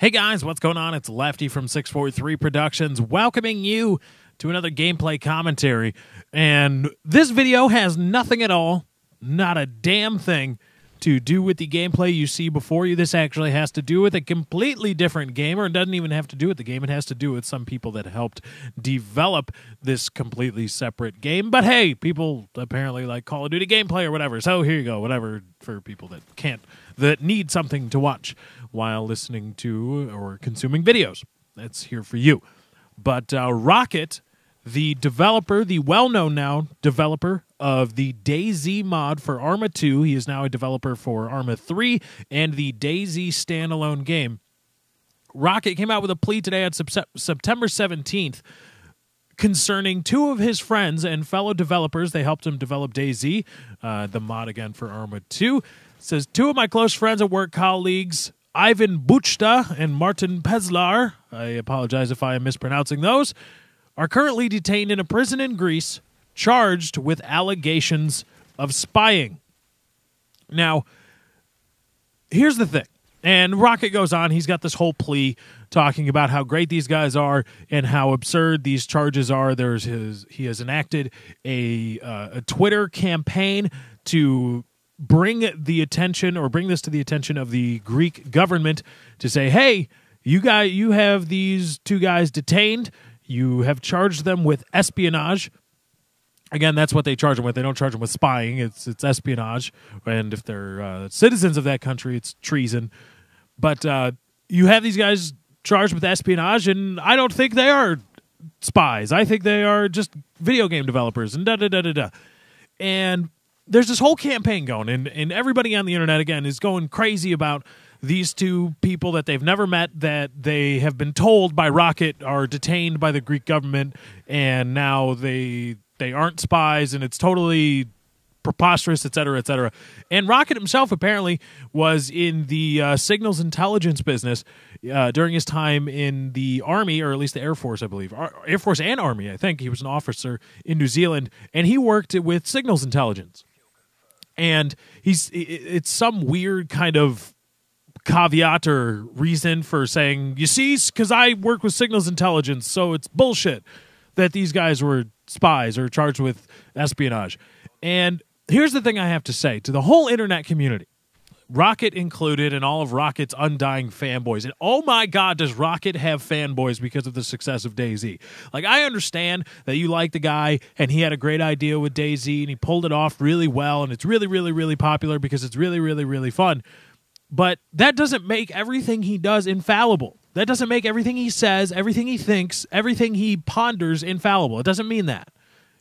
Hey guys, what's going on? It's Lefty from 643 Productions welcoming you to another gameplay commentary. And this video has nothing at all, not a damn thing, to do with the gameplay you see before you. This actually has to do with a completely different game, or it doesn't even have to do with the game. It has to do with some people that helped develop this completely separate game. But hey, people apparently like Call of Duty gameplay or whatever. So here you go, whatever for people that need something to watch while listening to or consuming videos. That's here for you. But Rocket, the developer, the well-known now developer of the DayZ mod for Arma 2. He is now a developer for Arma 3 and the DayZ standalone game. Rocket came out with a plea today on September 17th concerning two of his friends and fellow developers. They helped him develop DayZ, the mod again for Arma 2. It says, two of my close friends and work colleagues, Ivan Buchta and Martin Pezlar, I apologize if I am mispronouncing those, are currently detained in a prison in Greece, charged with allegations of spying. Now, here's the thing. And Rocket goes on. He's got this whole plea talking about how great these guys are and how absurd these charges are. He has enacted a Twitter campaign to bring this to the attention of the Greek government to say, hey, you have these two guys detained. You have charged them with espionage. Again, that's what they charge them with. They don't charge them with spying. It's espionage. And if they're citizens of that country, it's treason. But you have these guys charged with espionage, and I don't think they are spies. I think they are just video game developers and da-da-da-da-da. And there's this whole campaign going, and everybody on the internet, again, is going crazy about these two people that they've never met, that they have been told by Rocket are detained by the Greek government, and now they aren't spies, and it's totally preposterous, etc., etc. And Rocket himself apparently was in the signals intelligence business during his time in the Army, or at least the Air Force, I believe. Air Force and Army, I think. He was an officer in New Zealand, and he worked with signals intelligence. And it's some weird kind of caveat or reason for saying, you see, because I work with signals intelligence, so it's bullshit that these guys were spies or charged with espionage. And here's the thing I have to say to the whole internet community, Rocket included, and all of Rocket's undying fanboys. And oh my God, does Rocket have fanboys because of the success of DayZ. Like, I understand that you like the guy, and he had a great idea with DayZ, and he pulled it off really well, and it's really, really, really popular because it's really, really, really fun. But that doesn't make everything he does infallible. That doesn't make everything he says, everything he thinks, everything he ponders infallible. It doesn't mean that.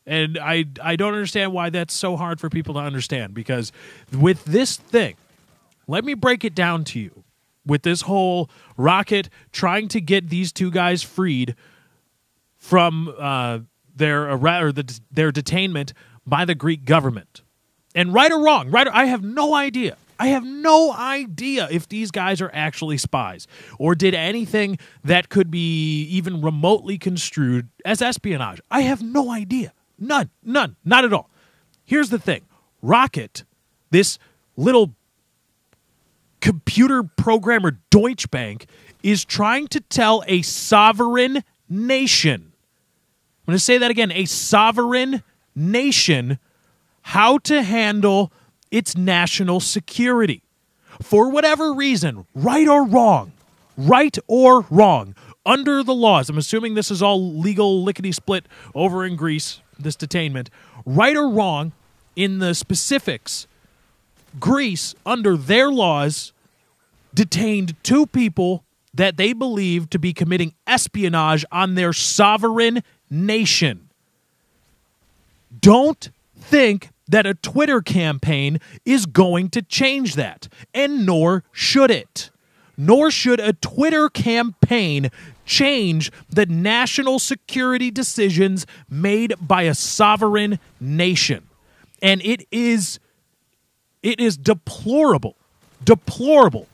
And I don't understand why that's so hard for people to understand, because with this thing, let me break it down to you. With this whole Rocket trying to get these two guys freed from their detainment by the Greek government. And right or wrong, I have no idea. I have no idea if these guys are actually spies or did anything that could be even remotely construed as espionage. I have no idea. None, not at all. Here's the thing. Rocket, this little computer programmer Deutsche Bank, is trying to tell a sovereign nation, I'm going to say that again, a sovereign nation, how to handle its national security. For whatever reason, right or wrong, under the laws, I'm assuming this is all legal lickety-split over in Greece, this detainment, right or wrong, in the specifics, Greece, under their laws, detained two people that they believe to be committing espionage on their sovereign nation. Don't think that a Twitter campaign is going to change that, and nor should it. Nor should a Twitter campaign change the national security decisions made by a sovereign nation. And it is deplorable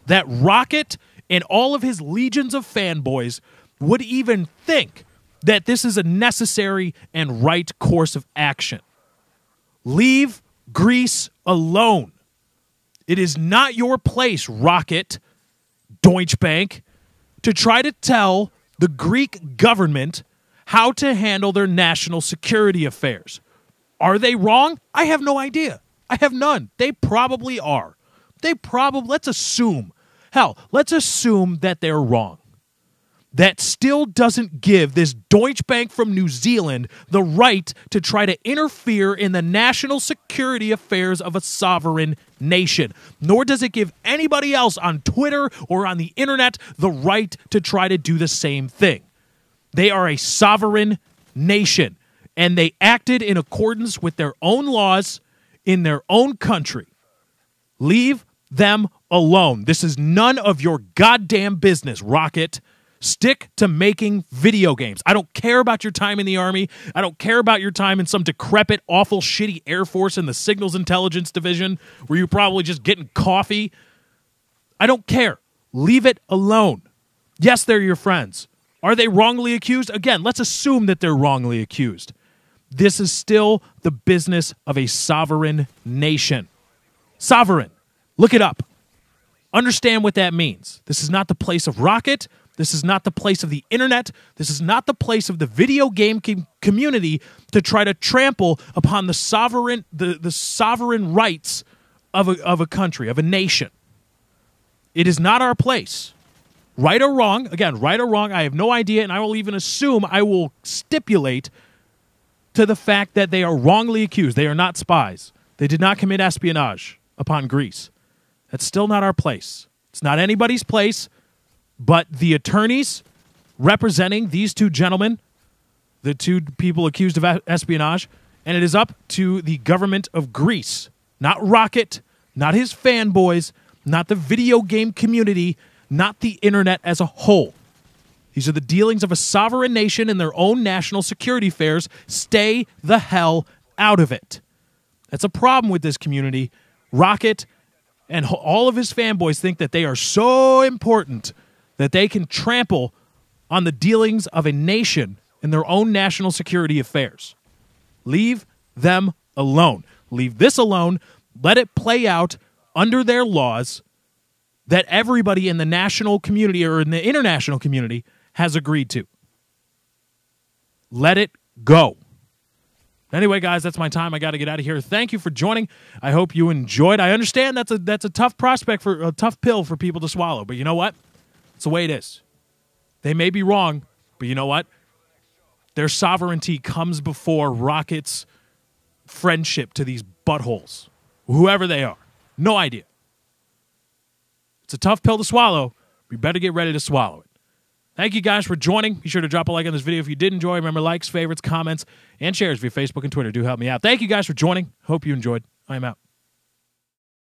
that Rocket and all of his legions of fanboys would even think that this is a necessary and right course of action. Leave Greece alone. It is not your place, Rocket, Deutsche Bank. to try to tell the Greek government how to handle their national security affairs. Are they wrong? I have no idea. I have none. They probably are. Let's assume. Hell, let's assume that they're wrong. That still doesn't give this Deutsche Bank from New Zealand the right to try to interfere in the national security affairs of a sovereign nation. Nor does it give anybody else on Twitter or on the internet the right to try to do the same thing. They are a sovereign nation, and they acted in accordance with their own laws in their own country. Leave them alone. This is none of your goddamn business, Rocket. Stick to making video games. I don't care about your time in the Army. I don't care about your time in some decrepit, awful, shitty Air Force in the Signals Intelligence Division where you're probably just getting coffee. I don't care. Leave it alone. Yes, they're your friends. Are they wrongly accused? Again, let's assume that they're wrongly accused. This is still the business of a sovereign nation. Sovereign. Look it up. Understand what that means. This is not the place of Rocket. This is not the place of the internet. This is not the place of the video game community to try to trample upon the sovereign rights of a country, of a nation. It is not our place. Right or wrong, again, right or wrong, I have no idea, and I will even assume, I will stipulate to the fact that they are wrongly accused. They are not spies. They did not commit espionage upon Greece. That's still not our place. It's not anybody's place. But the attorneys representing these two gentlemen, the two people accused of espionage, and it is up to the government of Greece, not Rocket, not his fanboys, not the video game community, not the internet as a whole. These are the dealings of a sovereign nation in their own national security affairs. Stay the hell out of it. That's a problem with this community. Rocket and all of his fanboys think that they are so important that they can trample on the dealings of a nation in their own national security affairs. Leave them alone. Leave this alone. Let it play out under their laws that everybody in the national community or in the international community has agreed to. Let it go. Anyway, guys, that's my time. I got to get out of here. Thank you for joining. I hope you enjoyed. I understand that's a tough prospect for a tough pill for people to swallow, but you know what? It's the way it is. They may be wrong, but you know what? Their sovereignty comes before Rocket's friendship to these buttholes, whoever they are. No idea. It's a tough pill to swallow. We better get ready to swallow it. Thank you guys for joining. Be sure to drop a like on this video if you did enjoy. Remember, likes, favorites, comments, and shares via Facebook and Twitter do help me out. Thank you guys for joining. Hope you enjoyed. I am out.